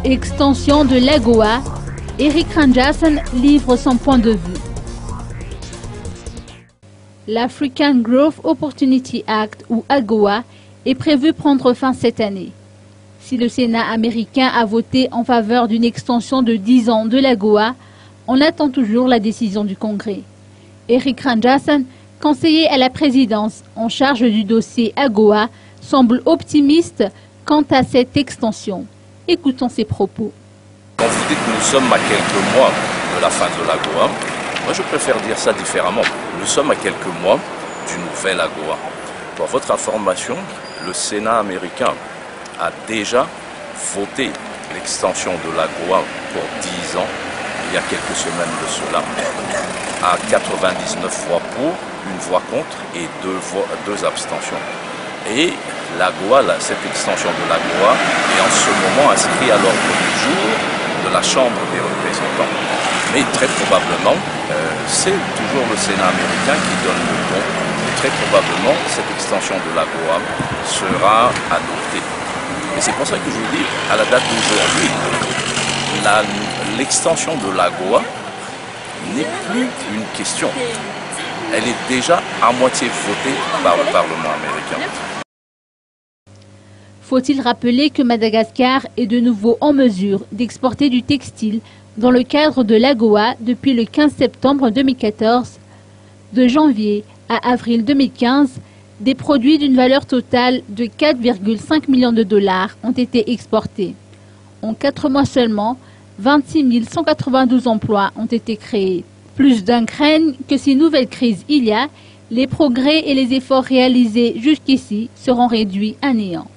Extension de l'AGOA, Eric Ranjasson livre son point de vue. L'African Growth Opportunity Act, ou AGOA, est prévu prendre fin cette année. Si le Sénat américain a voté en faveur d'une extension de 10 ans de l'AGOA, on attend toujours la décision du Congrès. Eric Ranjasson, conseiller à la présidence en charge du dossier AGOA, semble optimiste quant à cette extension. Écoutons ses propos. Quand vous dites que nous sommes à quelques mois de la fin de l'AGOA, moi je préfère dire ça différemment. Nous sommes à quelques mois d'une nouvelle AGOA. Pour votre information, le Sénat américain a déjà voté l'extension de l'AGOA pour 10 ans, il y a quelques semaines de cela, à 99 voix pour, une voix contre et deux abstentions. Et l'AGOA, cette extension de l'AGOA est en ce moment inscrite à l'ordre du jour de la Chambre des représentants. Mais très probablement, c'est toujours le Sénat américain qui donne le ton. Et très probablement, cette extension de l'AGOA sera adoptée. Et c'est pour ça que je vous dis, à la date d'aujourd'hui, l'extension de l'AGOA n'est plus une question. Elle est déjà à moitié votée par le Parlement américain. Faut-il rappeler que Madagascar est de nouveau en mesure d'exporter du textile dans le cadre de l'AGOA depuis le 15 septembre 2014. De janvier à avril 2015, des produits d'une valeur totale de 4,5 millions de dollars ont été exportés. En 4 mois seulement, 26 192 emplois ont été créés. Plus d'un craignent que si nouvelle crise il y a, les progrès et les efforts réalisés jusqu'ici seront réduits à néant.